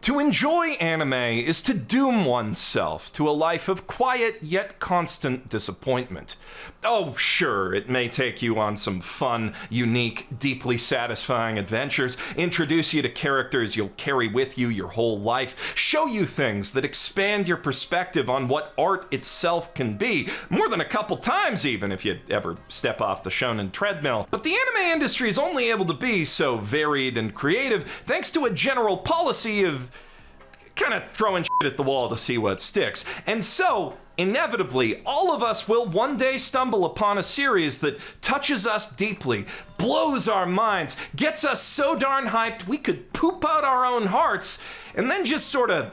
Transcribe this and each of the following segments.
To enjoy anime is to doom oneself to a life of quiet yet constant disappointment. Oh, sure, it may take you on some fun, unique, deeply satisfying adventures, introduce you to characters you'll carry with you your whole life, show you things that expand your perspective on what art itself can be, more than a couple times even if you ever step off the shonen treadmill. But the anime industry is only able to be so varied and creative thanks to a general policy of kind of throwing shit at the wall to see what sticks. And so, inevitably, all of us will one day stumble upon a series that touches us deeply, blows our minds, gets us so darn hyped we could poop out our own hearts, and then just sort of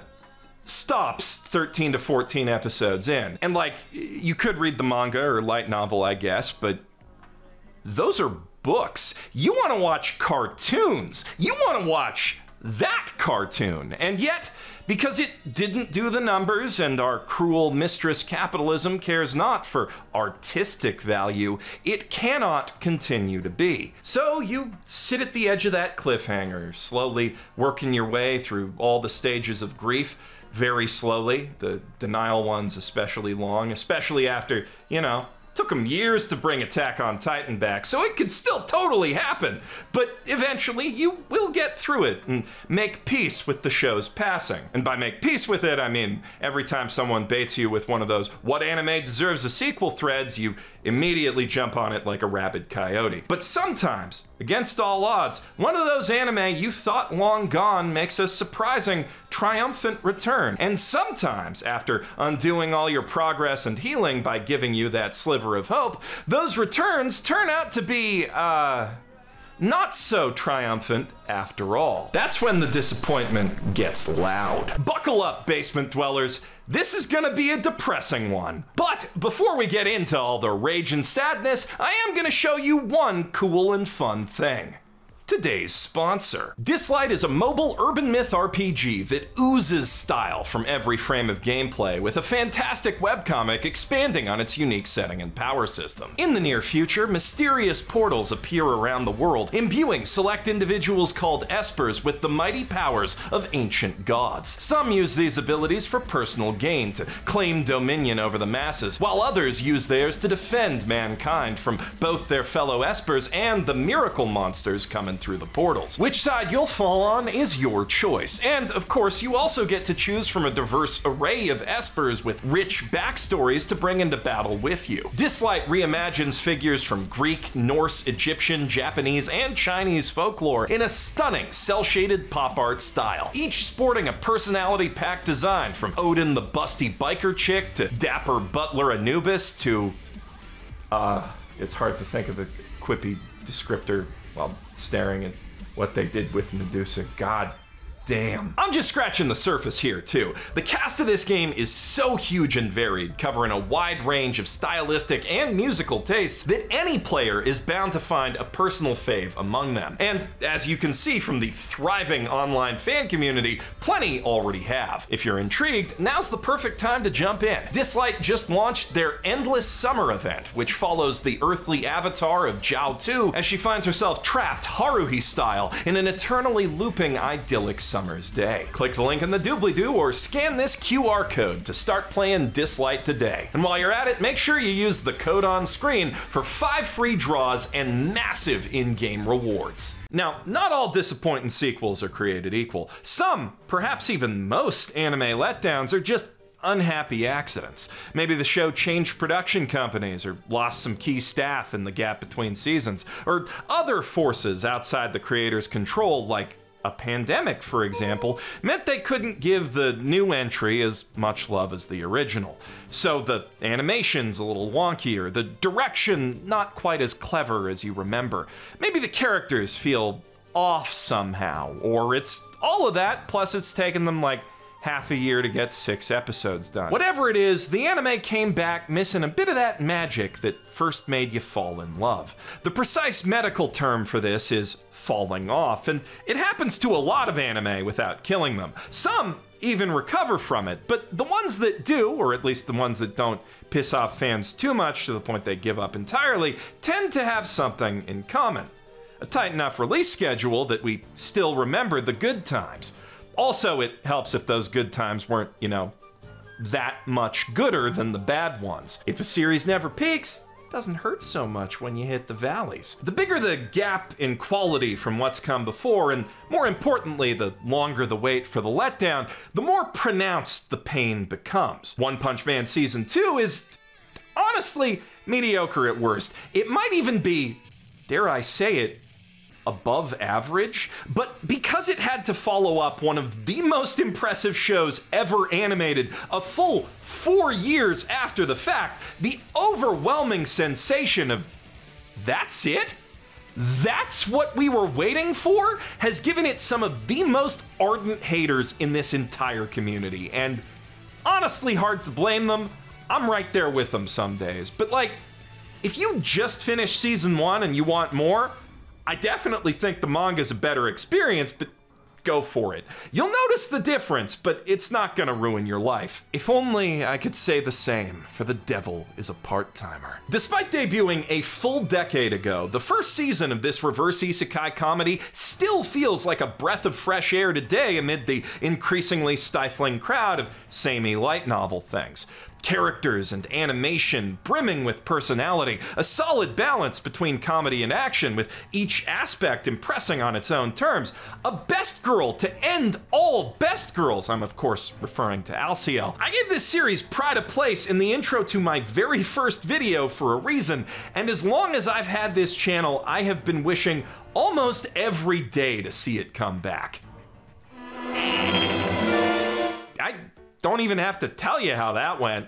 stops 13 to 14 episodes in. And like, you could read the manga or light novel, I guess, but those are books. You want to watch cartoons. You want to watch that cartoon. And yet, because it didn't do the numbers and our cruel mistress capitalism cares not for artistic value, it cannot continue to be. So you sit at the edge of that cliffhanger, slowly working your way through all the stages of grief, very slowly, the denial ones especially long, especially after, you know, took them years to bring Attack on Titan back, so it could still totally happen. But eventually, you will get through it and make peace with the show's passing. And by make peace with it, I mean every time someone baits you with one of those "what anime deserves a sequel" threads, you immediately jump on it like a rabid coyote. But sometimes, against all odds, one of those anime you thought long gone makes a surprising, triumphant return. And sometimes, after undoing all your progress and healing by giving you that sliver of hope, those returns turn out to be, not so triumphant after all. That's when the disappointment gets loud. Buckle up, basement dwellers. This is gonna be a depressing one. But before we get into all the rage and sadness, I am gonna show you one cool and fun thing. Today's sponsor. Dislight is a mobile urban myth RPG that oozes style from every frame of gameplay, with a fantastic webcomic expanding on its unique setting and power system. In the near future, mysterious portals appear around the world, imbuing select individuals called Espers with the mighty powers of ancient gods. Some use these abilities for personal gain, to claim dominion over the masses, while others use theirs to defend mankind from both their fellow Espers and the miracle monsters coming through the portals. Which side you'll fall on is your choice. And of course, you also get to choose from a diverse array of Espers with rich backstories to bring into battle with you. Dislight reimagines figures from Greek, Norse, Egyptian, Japanese, and Chinese folklore in a stunning cel-shaded pop art style, each sporting a personality-packed design from Odin the busty biker chick to dapper butler Anubis to it's hard to think of a quippy descriptor while staring at what they did with Medusa. God damn. I'm just scratching the surface here too. The cast of this game is so huge and varied, covering a wide range of stylistic and musical tastes, that any player is bound to find a personal fave among them. And as you can see from the thriving online fan community, plenty already have. If you're intrigued, now's the perfect time to jump in. Dislight just launched their Endless Summer event, which follows the earthly avatar of Jiao Tu as she finds herself trapped Haruhi style in an eternally looping idyllic summer's day. Click the link in the doobly-doo or scan this QR code to start playing Dislight today. And while you're at it, make sure you use the code on screen for 5 free draws and massive in-game rewards. Now, not all disappointing sequels are created equal. Some, perhaps even most, anime letdowns are just unhappy accidents. Maybe the show changed production companies or lost some key staff in the gap between seasons, or other forces outside the creator's control, like a pandemic, for example, meant they couldn't give the new entry as much love as the original. So the animation's a little wonkier, the direction not quite as clever as you remember. Maybe the characters feel off somehow, or it's all of that, plus it's taken them like half a year to get 6 episodes done. Whatever it is, the anime came back missing a bit of that magic that first made you fall in love. The precise medical term for this is falling off, and it happens to a lot of anime without killing them. Some even recover from it, but the ones that do, or at least the ones that don't piss off fans too much to the point they give up entirely, tend to have something in common. A tight enough release schedule that we still remember the good times. Also, it helps if those good times weren't, you know, that much gooder than the bad ones. If a series never peaks, it doesn't hurt so much when you hit the valleys. The bigger the gap in quality from what's come before, and more importantly, the longer the wait for the letdown, the more pronounced the pain becomes. One Punch Man Season 2 is honestly mediocre at worst. It might even be, dare I say it, above average, but because it had to follow up one of the most impressive shows ever animated a full 4 years after the fact, the overwhelming sensation of that's it? That's what we were waiting for? Has given it some of the most ardent haters in this entire community, and honestly hard to blame them. I'm right there with them some days, but like, if you just finished season 1 and you want more, I definitely think the manga's a better experience, but go for it. You'll notice the difference, but it's not gonna ruin your life. If only I could say the same for The Devil is a Part-Timer. Despite debuting a full decade ago, the first season of this reverse isekai comedy still feels like a breath of fresh air today amid the increasingly stifling crowd of samey light novel things. Characters and animation brimming with personality, a solid balance between comedy and action, with each aspect impressing on its own terms. A best girl to end all best girls. I'm of course referring to Alciel. I gave this series pride of place in the intro to my very first video for a reason, and as long as I've had this channel, I have been wishing almost every day to see it come back. I don't even have to tell you how that went.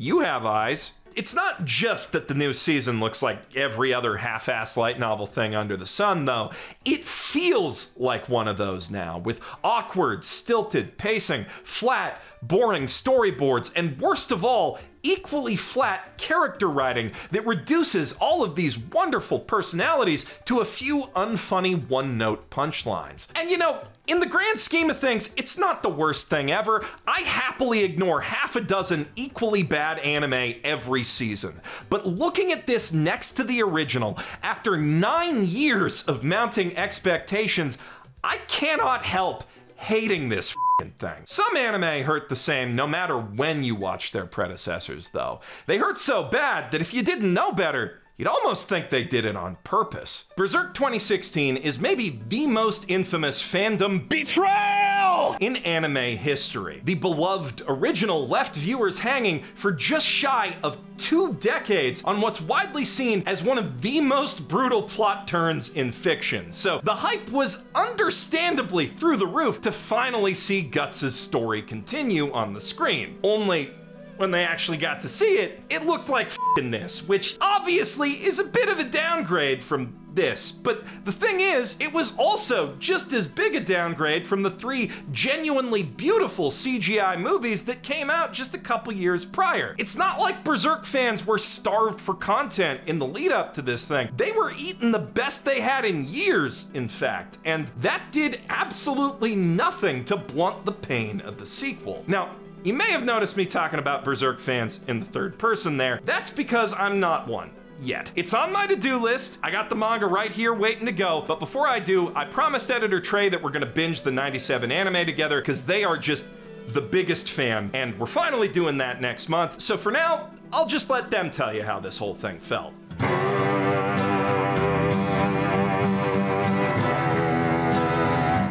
You have eyes. It's not just that the new season looks like every other half-assed light novel thing under the sun, though. It feels like one of those now, with awkward, stilted pacing, flat, boring storyboards, and worst of all, equally flat character writing that reduces all of these wonderful personalities to a few unfunny one-note punchlines. And you know, in the grand scheme of things, it's not the worst thing ever. I happily ignore half a dozen equally bad anime every season. But looking at this next to the original, after 9 years of mounting expectations, I cannot help hating this thing. Some anime hurt the same no matter when you watch their predecessors, though. They hurt so bad that if you didn't know better, you'd almost think they did it on purpose. Berserk 2016 is maybe the most infamous fandom betrayal in anime history. The beloved original left viewers hanging for just shy of 2 decades on what's widely seen as one of the most brutal plot turns in fiction. So the hype was understandably through the roof to finally see Guts' story continue on the screen. Only when they actually got to see it, it looked like f***ing this, which obviously is a bit of a downgrade from this. But the thing is, it was also just as big a downgrade from the 3 genuinely beautiful CGI movies that came out just a couple years prior. It's not like Berserk fans were starved for content in the lead up to this thing. They were eating the best they had in years, in fact, and that did absolutely nothing to blunt the pain of the sequel. Now, you may have noticed me talking about Berserk fans in the third person there. That's because I'm not one. Yet. It's on my to-do list. I got the manga right here waiting to go, but before I do, I promised editor Trey that we're gonna binge the 97 anime together because they are just the biggest fan, and we're finally doing that next month. So for now, I'll just let them tell you how this whole thing felt.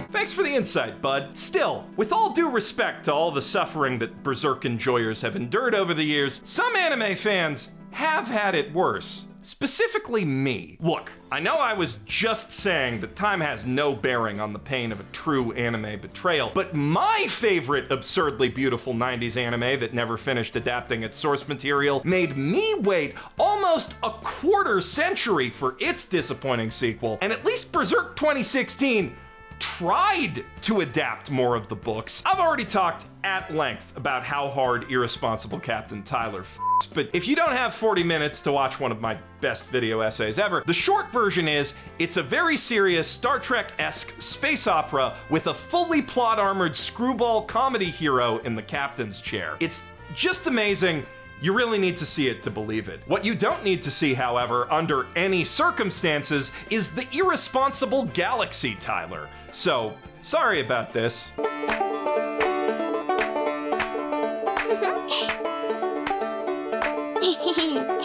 Thanks for the insight, bud. Still, with all due respect to all the suffering that Berserk enjoyers have endured over the years, some anime fans have had it worse. Specifically me. Look, I know I was just saying that time has no bearing on the pain of a true anime betrayal, but my favorite absurdly beautiful 90s anime that never finished adapting its source material made me wait almost a quarter century for its disappointing sequel, and at least Berserk 2016 tried to adapt more of the books. I've already talked at length about how hard Irresponsible Captain Tyler f***s, but if you don't have 40 minutes to watch one of my best video essays ever, the short version is, it's a very serious Star Trek-esque space opera with a fully plot-armored screwball comedy hero in the captain's chair. It's just amazing. You really need to see it to believe it. What you don't need to see, however, under any circumstances, is the Irresponsible Galaxy Tyler. So, Sorry about this.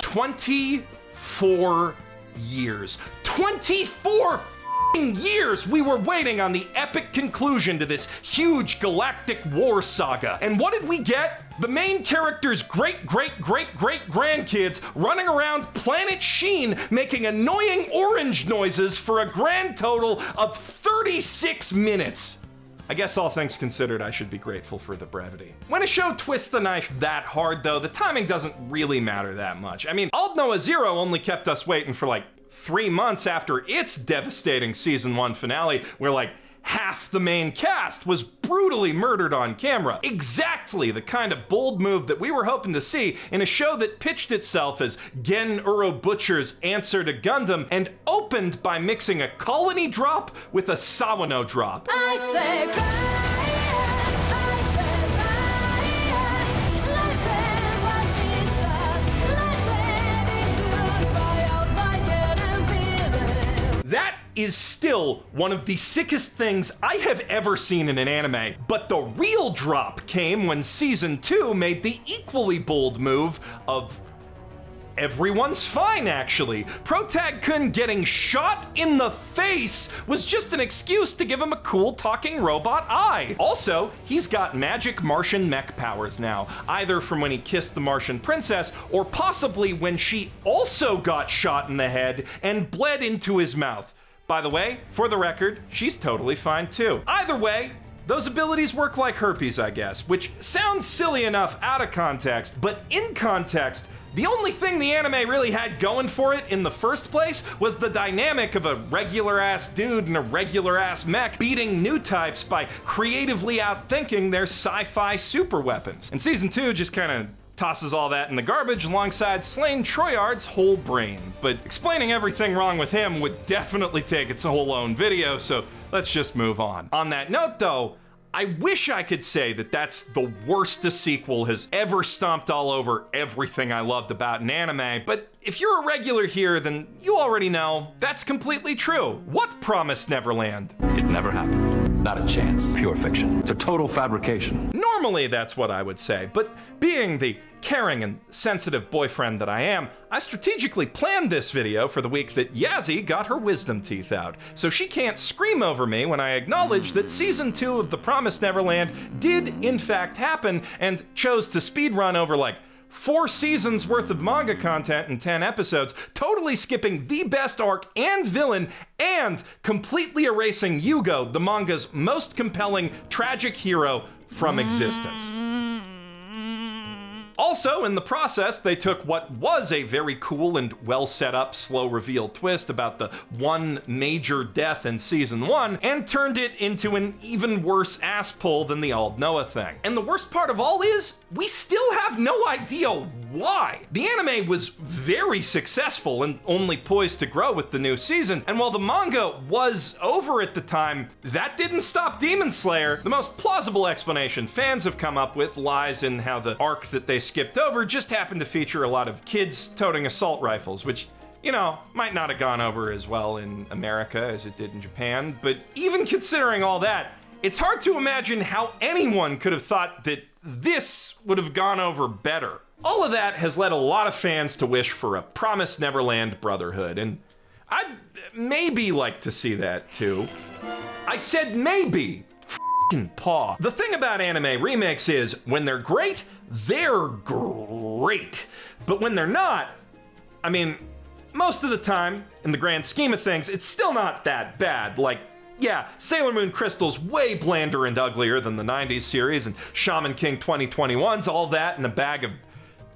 24 years. 24 years we were waiting on the epic conclusion to this huge galactic war saga. And what did we get? The main character's great-great-great-great-grandkids running around Planet Sheen making annoying orange noises for a grand total of 36 minutes. I guess all things considered, I should be grateful for the brevity. When a show twists the knife that hard, though, the timing doesn't really matter that much. I mean, Aldnoah Zero only kept us waiting for like 3 months after its devastating season 1 finale, where like half the main cast was brutally murdered on camera. Exactly the kind of bold move that we were hoping to see in a show that pitched itself as Gen Urobutcher's answer to Gundam and opened by mixing a Colony drop with a Sawano drop. I say That is still one of the sickest things I have ever seen in an anime, but the real drop came when Season 2 made the equally bold move of everyone's fine, actually. Protag-kun getting shot in the face was just an excuse to give him a cool talking robot eye. Also, he's got magic Martian mech powers now, either from when he kissed the Martian princess, or possibly when she also got shot in the head and bled into his mouth. By the way, for the record, she's totally fine too. Either way, those abilities work like herpes, I guess, which sounds silly enough out of context, but in context, the only thing the anime really had going for it in the first place was the dynamic of a regular-ass dude and a regular-ass mech beating new types by creatively outthinking their sci-fi super weapons. And Season 2 just kind of tosses all that in the garbage alongside Slain Troyard's whole brain. But explaining everything wrong with him would definitely take its whole own video, so let's just move on. On that note, though, I wish I could say that that's the worst a sequel has ever stomped all over everything I loved about an anime, but if you're a regular here, then you already know that's completely true. What Promised Neverland? It never happened. Not a chance. Pure fiction. It's a total fabrication. Normally that's what I would say, but being the caring and sensitive boyfriend that I am, I strategically planned this video for the week that Yazzie got her wisdom teeth out, so she can't scream over me when I acknowledge that Season 2 of The Promised Neverland did in fact happen, and chose to speedrun over like 4 seasons worth of manga content in 10 episodes, totally skipping the best arc and villain, and completely erasing Yugo, the manga's most compelling tragic hero, from existence. Also, in the process, they took what was a very cool and well set up slow reveal twist about the one major death in Season 1 and turned it into an even worse ass pull than the Aldnoah thing. And the worst part of all is, we still have no idea why. The anime was very successful and only poised to grow with the new season, and while the manga was over at the time, that didn't stop Demon Slayer. The most plausible explanation fans have come up with lies in how the arc that they skipped over just happened to feature a lot of kids toting assault rifles, which, you know, might not have gone over as well in America as it did in Japan. But even considering all that, it's hard to imagine how anyone could have thought that this would have gone over better. All of that has led a lot of fans to wish for a Promised Neverland Brotherhood, and I'd maybe like to see that too. I said maybe. Paw. The thing about anime remakes is, when they're great, they're great. But when they're not, I mean, most of the time, in the grand scheme of things, it's still not that bad. Like, yeah, Sailor Moon Crystal's way blander and uglier than the 90s series, and Shaman King 2021's all that in a bag of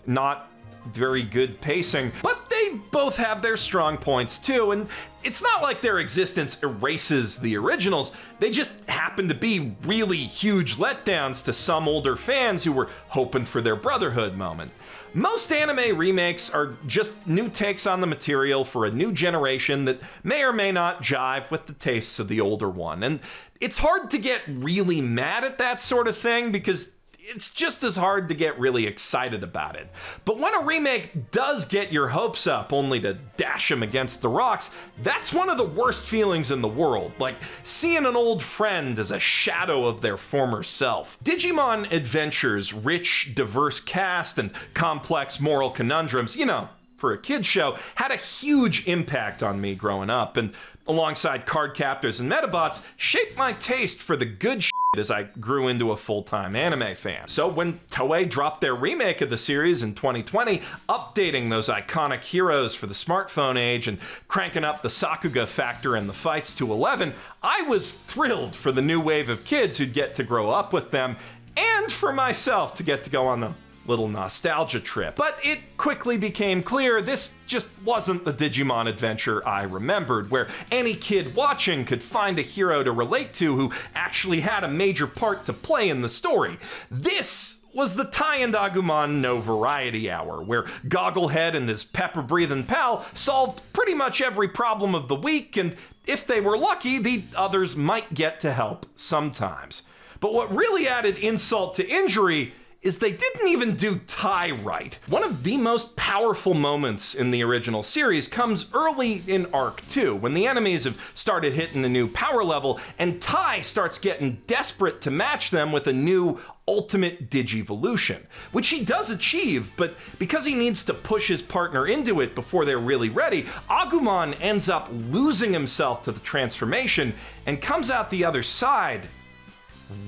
not very good pacing, but they both have their strong points too, and it's not like their existence erases the originals, they just happen to be really huge letdowns to some older fans who were hoping for their Brotherhood moment. Most anime remakes are just new takes on the material for a new generation that may or may not jive with the tastes of the older one, and it's hard to get really mad at that sort of thing because it's just as hard to get really excited about it. But when a remake does get your hopes up only to dash them against the rocks, that's one of the worst feelings in the world, like seeing an old friend as a shadow of their former self. Digimon Adventure's rich, diverse cast and complex moral conundrums, you know, for a kid's show, had a huge impact on me growing up, and alongside Cardcaptors and Metabots, shaped my taste for the good shit as I grew into a full-time anime fan. So when Toei dropped their remake of the series in 2020, updating those iconic heroes for the smartphone age and cranking up the Sakuga factor in the fights to 11, I was thrilled for the new wave of kids who'd get to grow up with them, and for myself to get to go on the little nostalgia trip. But it quickly became clear this just wasn't the Digimon adventure I remembered, where any kid watching could find a hero to relate to who actually had a major part to play in the story. This was the Tai and Agumon No Variety Hour, where Gogglehead and his pepper-breathing pal solved pretty much every problem of the week, and if they were lucky, the others might get to help sometimes. But what really added insult to injury is they didn't even do Tai right. One of the most powerful moments in the original series comes early in Arc 2, when the enemies have started hitting a new power level, and Tai starts getting desperate to match them with a new ultimate Digivolution, which he does achieve, but because he needs to push his partner into it before they're really ready, Agumon ends up losing himself to the transformation and comes out the other side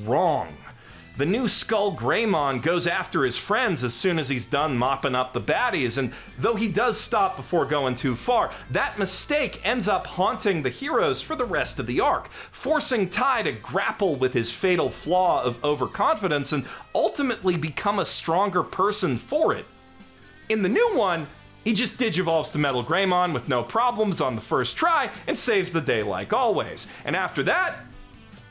wrong. The new Skull Greymon goes after his friends as soon as he's done mopping up the baddies, and though he does stop before going too far, that mistake ends up haunting the heroes for the rest of the arc, forcing Tai to grapple with his fatal flaw of overconfidence and ultimately become a stronger person for it. In the new one, he just digivolves to Metal Greymon with no problems on the first try and saves the day like always. And after that,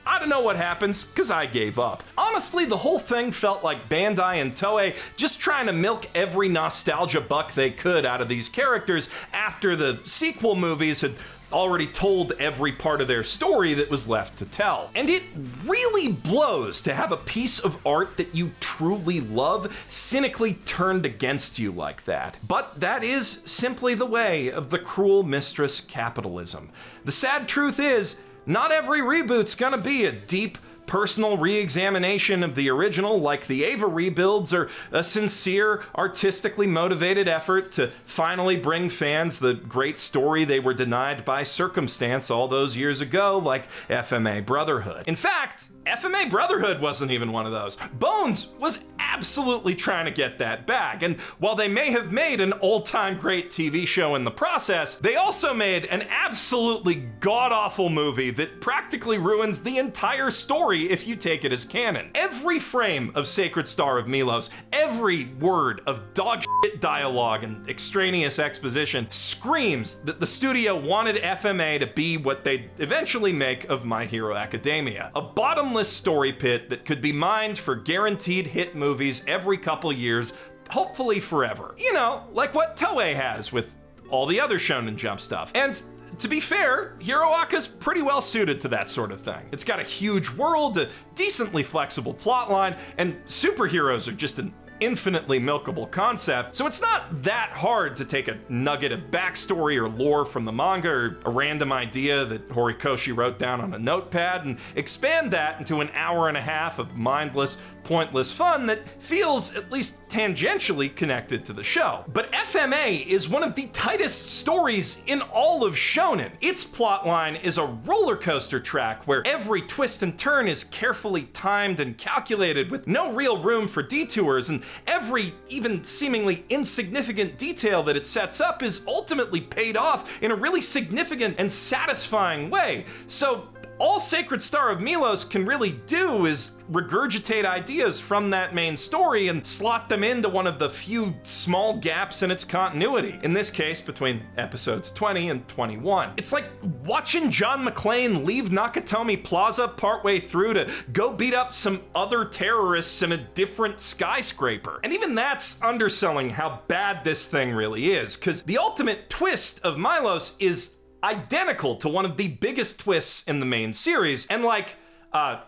I don't know what happens, because I gave up. Honestly, the whole thing felt like Bandai and Toei just trying to milk every nostalgia buck they could out of these characters after the sequel movies had already told every part of their story that was left to tell. And it really blows to have a piece of art that you truly love cynically turned against you like that. But that is simply the way of the cruel mistress capitalism. The sad truth is, not every reboot's gonna be a deep, personal re-examination of the original like the Eva rebuilds, or a sincere, artistically motivated effort to finally bring fans the great story they were denied by circumstance all those years ago, like FMA Brotherhood. In fact, FMA Brotherhood wasn't even one of those. Bones was absolutely trying to get that back, and while they may have made an all-time great TV show in the process, they also made an absolutely god-awful movie that practically ruins the entire story if you take it as canon. Every frame of Sacred Star of Milos, every word of dog shit dialogue and extraneous exposition screams that the studio wanted FMA to be what they'd eventually make of My Hero Academia. A bottomless story pit that could be mined for guaranteed hit movies every couple years, hopefully forever. You know, like what Toei has with all the other Shonen Jump stuff. And to be fair, Hiroaka's pretty well suited to that sort of thing. It's got a huge world, a decently flexible plotline, and superheroes are just an infinitely milkable concept, so it's not that hard to take a nugget of backstory or lore from the manga, or a random idea that Horikoshi wrote down on a notepad, and expand that into an hour and a half of mindless, pointless fun that feels at least tangentially connected to the show. But FMA is one of the tightest stories in all of shonen. Its plotline is a roller coaster track where every twist and turn is carefully timed and calculated with no real room for detours, and every even seemingly insignificant detail that it sets up is ultimately paid off in a really significant and satisfying way. So all Sacred Star of Milos can really do is regurgitate ideas from that main story and slot them into one of the few small gaps in its continuity, in this case between episodes 20 and 21. It's like watching John McClane leave Nakatomi Plaza partway through to go beat up some other terrorists in a different skyscraper. And even that's underselling how bad this thing really is, because the ultimate twist of Milos is identical to one of the biggest twists in the main series, and like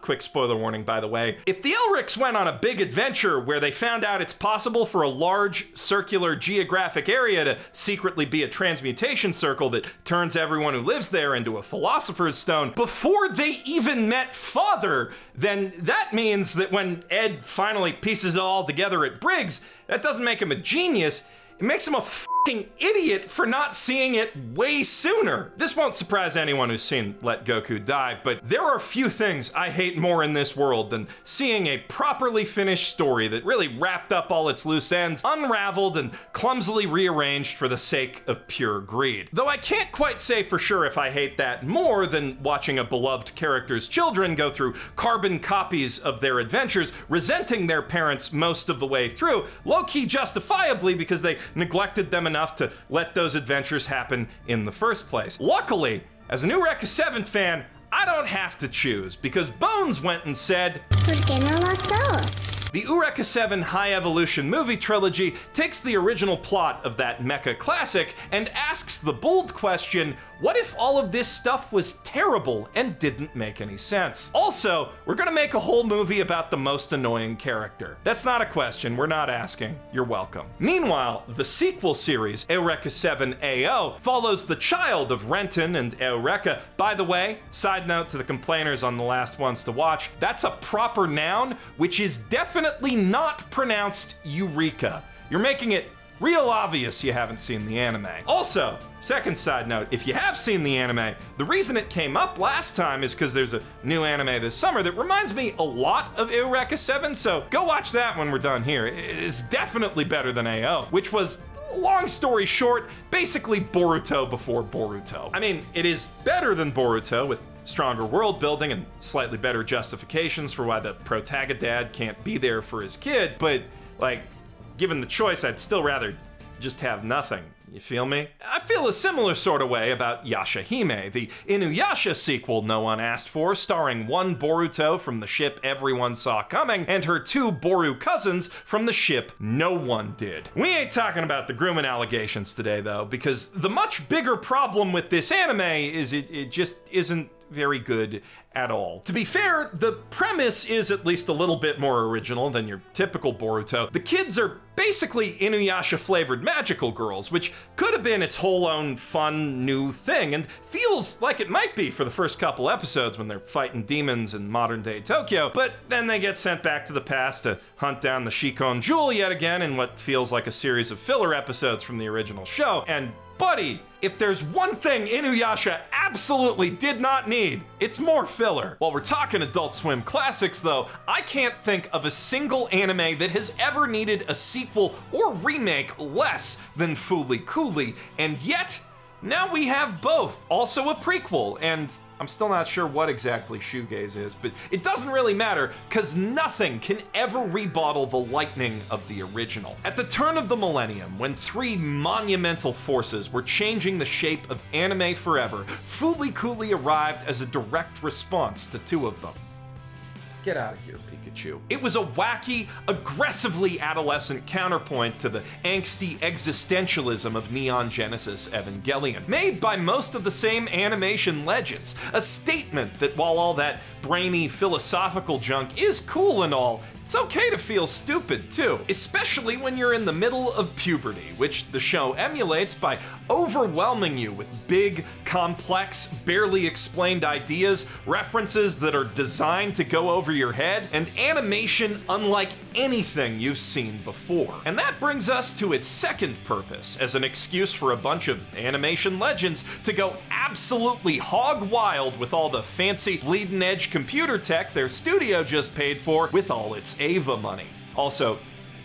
Quick spoiler warning, by the way. If the Elrics went on a big adventure where they found out it's possible for a large circular geographic area to secretly be a transmutation circle that turns everyone who lives there into a philosopher's stone before they even met Father, then that means that when Ed finally pieces it all together at Briggs, that doesn't make him a genius. It makes him a fucking idiot for not seeing it way sooner. This won't surprise anyone who's seen Let Goku Die, but there are few things I hate more in this world than seeing a properly finished story that really wrapped up all its loose ends, unraveled and clumsily rearranged for the sake of pure greed. Though I can't quite say for sure if I hate that more than watching a beloved character's children go through carbon copies of their adventures, resenting their parents most of the way through, low-key justifiably because they neglected them enough to let those adventures happen in the first place. Luckily, as an Eureka 7 fan, I don't have to choose, because Bones went and said, ¿Por qué no los dos? The Eureka 7 High Evolution movie trilogy takes the original plot of that mecha classic and asks the bold question, what if all of this stuff was terrible and didn't make any sense? Also, we're gonna make a whole movie about the most annoying character. That's not a question, we're not asking. You're welcome. Meanwhile, the sequel series, Eureka 7 AO, follows the child of Renton and Eureka. By the way, side note to the complainers on the last ones to watch, that's a proper noun, which is definitely not pronounced Eureka. You're making it real obvious you haven't seen the anime. Also, second side note, if you have seen the anime, the reason it came up last time is because there's a new anime this summer that reminds me a lot of Eureka 7, so go watch that when we're done here. It's definitely better than AO, which was, long story short, basically Boruto before Boruto. I mean, it is better than Boruto with stronger world building and slightly better justifications for why the protagonist can't be there for his kid, but like, given the choice, I'd still rather just have nothing. You feel me? I feel a similar sort of way about Yashahime, the Inuyasha sequel no one asked for, starring one Boruto from the ship everyone saw coming, and her two Boru cousins from the ship no one did. We ain't talking about the grooming allegations today, though, because the much bigger problem with this anime is it just isn't very good at all. To be fair, the premise is at least a little bit more original than your typical Boruto. The kids are basically Inuyasha-flavored magical girls, which could have been its whole own fun new thing, and feels like it might be for the first couple episodes when they're fighting demons in modern-day Tokyo, but then they get sent back to the past to hunt down the Shikon Jewel yet again in what feels like a series of filler episodes from the original show, and buddy, if there's one thing Inuyasha absolutely did not need, it's more filler. While we're talking Adult Swim classics though, I can't think of a single anime that has ever needed a sequel or remake less than Fooly Cooly, and yet, now we have both. Also a prequel, and I'm still not sure what exactly shoegaze is, but it doesn't really matter, because nothing can ever rebottle the lightning of the original. At the turn of the millennium, when three monumental forces were changing the shape of anime forever, Fooly Cooly arrived as a direct response to two of them. Get out of here, Pikachu. It was a wacky, aggressively adolescent counterpoint to the angsty existentialism of Neon Genesis Evangelion, made by most of the same animation legends. A statement that while all that brainy philosophical junk is cool and all, it's okay to feel stupid too, especially when you're in the middle of puberty, which the show emulates by overwhelming you with big, complex, barely explained ideas, references that are designed to go over your head, and animation unlike anything you've seen before. And that brings us to its second purpose, as an excuse for a bunch of animation legends to go absolutely hog wild with all the fancy bleeding edge computer tech their studio just paid for with all its Ava money. Also,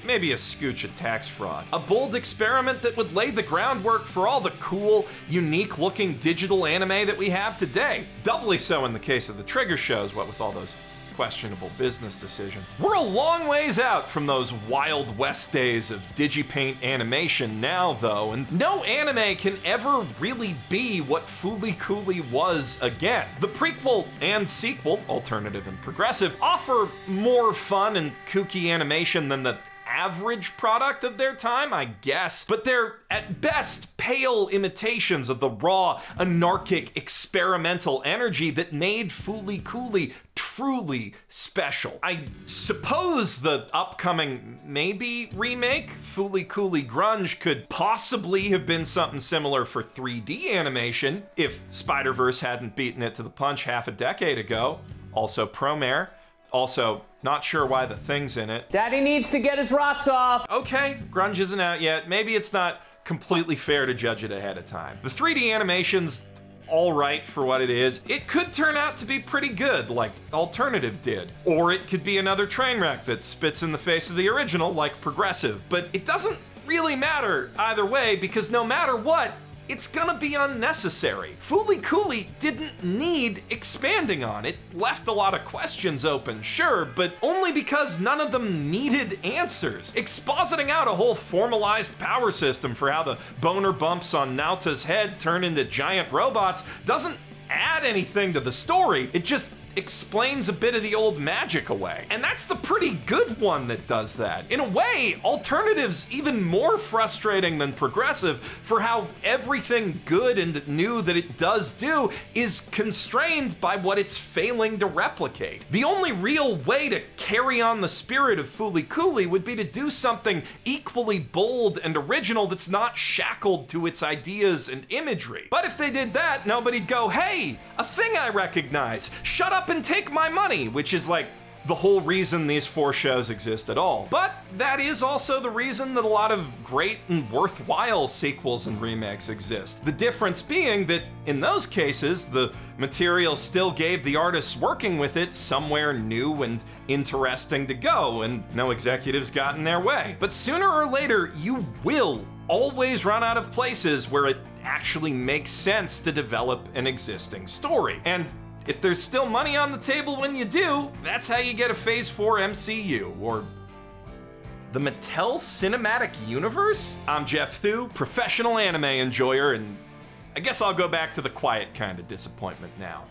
maybe a scooch of tax fraud. A bold experiment that would lay the groundwork for all the cool, unique-looking digital anime that we have today. Doubly so in the case of the Trigger shows, what with all those questionable business decisions. We're a long ways out from those Wild West days of Digipaint animation now, though, and no anime can ever really be what Fooly Cooly was again. The prequel and sequel, alternative and progressive, offer more fun and kooky animation than the average product of their time, I guess, but they're at best pale imitations of the raw, anarchic, experimental energy that made Fooly Cooly truly special. I suppose the upcoming maybe remake, Fooly Cooly Grunge, could possibly have been something similar for 3D animation if Spider-Verse hadn't beaten it to the punch half a decade ago. Also Promare. Also, not sure why the Thing's in it. Daddy needs to get his rocks off. Okay, Grunge isn't out yet. Maybe it's not completely fair to judge it ahead of time. The 3D animation's all right for what it is. It could turn out to be pretty good, like Alternative did. Or it could be another train wreck that spits in the face of the original, like Progressive. But it doesn't really matter either way, because no matter what, it's gonna be unnecessary. Fooly Cooly didn't need expanding on. It left a lot of questions open, sure, but only because none of them needed answers. Expositing out a whole formalized power system for how the boner bumps on Naota's head turn into giant robots doesn't add anything to the story. It just explains a bit of the old magic away. And that's the pretty good one that does that. In a way, Alternative's even more frustrating than Progressive for how everything good and new that it does do is constrained by what it's failing to replicate. The only real way to carry on the spirit of Fooly Cooly would be to do something equally bold and original that's not shackled to its ideas and imagery. But if they did that, nobody'd go, hey, a thing I recognize, shut up and take my money, which is like the whole reason these 4 shows exist at all. But that is also the reason that a lot of great and worthwhile sequels and remakes exist. The difference being that in those cases, the material still gave the artists working with it somewhere new and interesting to go, and no executives got in their way. But sooner or later, you will always run out of places where it actually makes sense to develop an existing story. And if there's still money on the table when you do, that's how you get a Phase 4 MCU, or the Mattel Cinematic Universe? I'm Jeff Thu, professional anime enjoyer, and I guess I'll go back to the quiet kind of disappointment now.